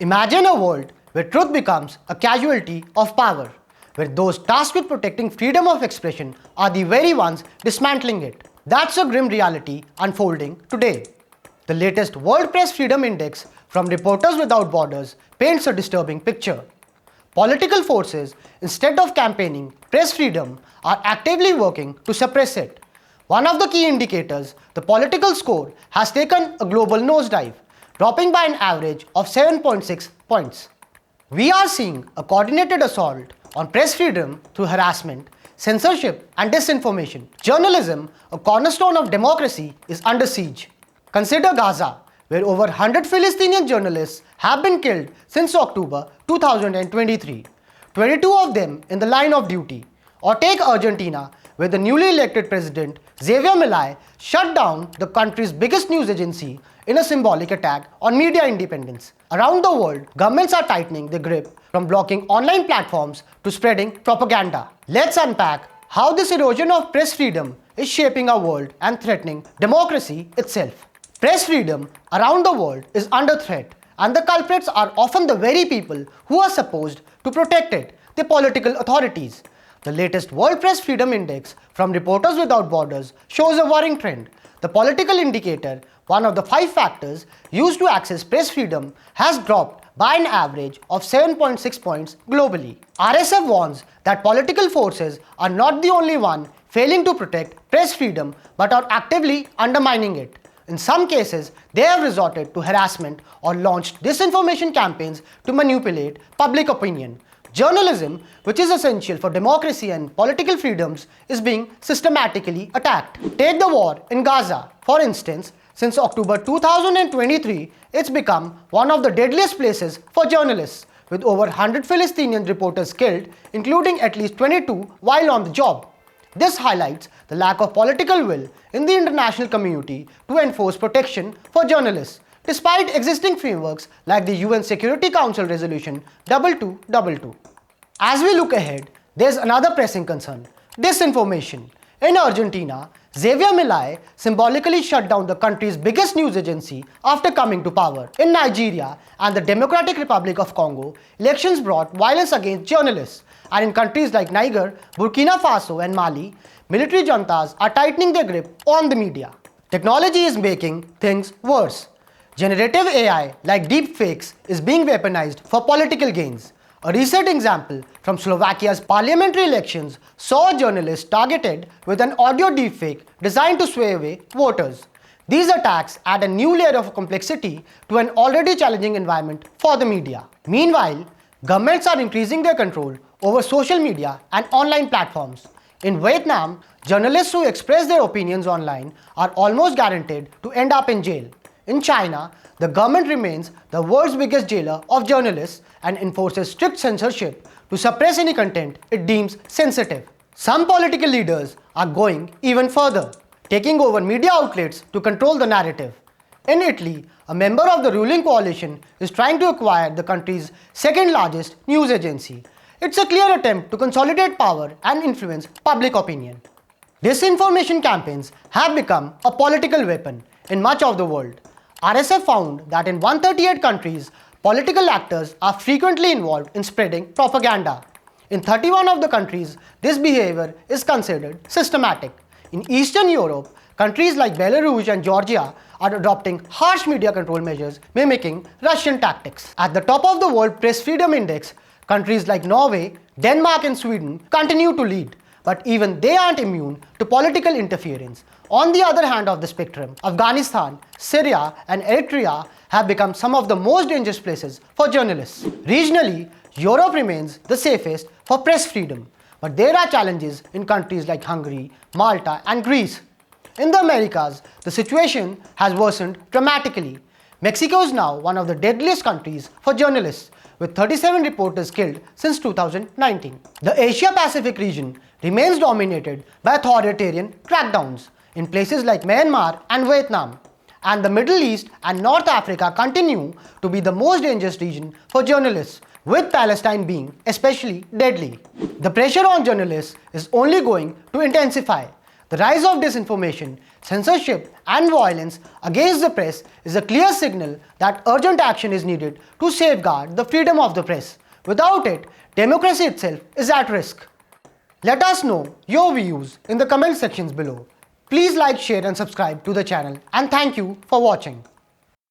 Imagine a world where truth becomes a casualty of power, where those tasked with protecting freedom of expression are the very ones dismantling it. That's a grim reality unfolding today. The latest World Press Freedom Index from Reporters Without Borders paints a disturbing picture. Political forces, instead of campaigning press freedom, are actively working to suppress it. One of the key indicators, the political score, has taken a global nosedive, dropping by an average of 7.6 points. We are seeing a coordinated assault on press freedom through harassment, censorship, and disinformation. Journalism, a cornerstone of democracy, is under siege. Consider Gaza, where over 100 Palestinian journalists have been killed since October 2023, 22 of them in the line of duty. Or take Argentina, where the newly elected president Javier Milei shut down the country's biggest news agency in a symbolic attack on media independence. Around the world, governments are tightening their grip from blocking online platforms to spreading propaganda. Let's unpack how this erosion of press freedom is shaping our world and threatening democracy itself. Press freedom around the world is under threat, and the culprits are often the very people who are supposed to protect it, the political authorities. The latest World Press Freedom Index from Reporters Without Borders shows a worrying trend. The political indicator, one of the 5 factors used to access press freedom, has dropped by an average of 7.6 points globally. RSF warns that political forces are not the only one failing to protect press freedom but are actively undermining it. In some cases, they have resorted to harassment or launched disinformation campaigns to manipulate public opinion. Journalism, which is essential for democracy and political freedoms, is being systematically attacked. Take the war in Gaza. For instance, since October 2023, it's become one of the deadliest places for journalists, with over 100 Palestinian reporters killed, including at least 22 while on the job. This highlights the lack of political will in the international community to enforce protection for journalists, despite existing frameworks like the UN Security Council Resolution 2222. As we look ahead, there's another pressing concern: disinformation. In Argentina, Javier Milei symbolically shut down the country's biggest news agency after coming to power. In Nigeria and the Democratic Republic of Congo, elections brought violence against journalists. And in countries like Niger, Burkina Faso, and Mali, military juntas are tightening their grip on the media. Technology is making things worse. Generative AI, like deepfakes, is being weaponized for political gains. A recent example from Slovakia's parliamentary elections saw a journalist targeted with an audio deepfake designed to sway away voters. These attacks add a new layer of complexity to an already challenging environment for the media. Meanwhile, governments are increasing their control over social media and online platforms. In Vietnam, journalists who express their opinions online are almost guaranteed to end up in jail. In China, the government remains the world's biggest jailer of journalists and enforces strict censorship to suppress any content it deems sensitive. Some political leaders are going even further, taking over media outlets to control the narrative. In Italy, a member of the ruling coalition is trying to acquire the country's second largest news agency. It's a clear attempt to consolidate power and influence public opinion. Disinformation campaigns have become a political weapon in much of the world. RSF found that in 138 countries, political actors are frequently involved in spreading propaganda. In 31 of the countries, this behavior is considered systematic. In Eastern Europe, countries like Belarus and Georgia are adopting harsh media control measures mimicking Russian tactics. At the top of the World Press Freedom Index, countries like Norway, Denmark, and Sweden continue to lead, but even they aren't immune to political interference. On the other hand of the spectrum, Afghanistan, Syria, and Eritrea have become some of the most dangerous places for journalists. Regionally, Europe remains the safest for press freedom, but there are challenges in countries like Hungary, Malta, and Greece. In the Americas, the situation has worsened dramatically. Mexico is now one of the deadliest countries for journalists, with 37 reporters killed since 2019. The Asia-Pacific region remains dominated by authoritarian crackdowns in places like Myanmar and Vietnam, and the Middle East and North Africa continue to be the most dangerous region for journalists, with Palestine being especially deadly. The pressure on journalists is only going to intensify. The rise of disinformation, censorship, and violence against the press is a clear signal that urgent action is needed to safeguard the freedom of the press. Without it, democracy itself is at risk. Let us know your views in the comment sections below. Please like, share, and subscribe to the channel, and thank you for watching.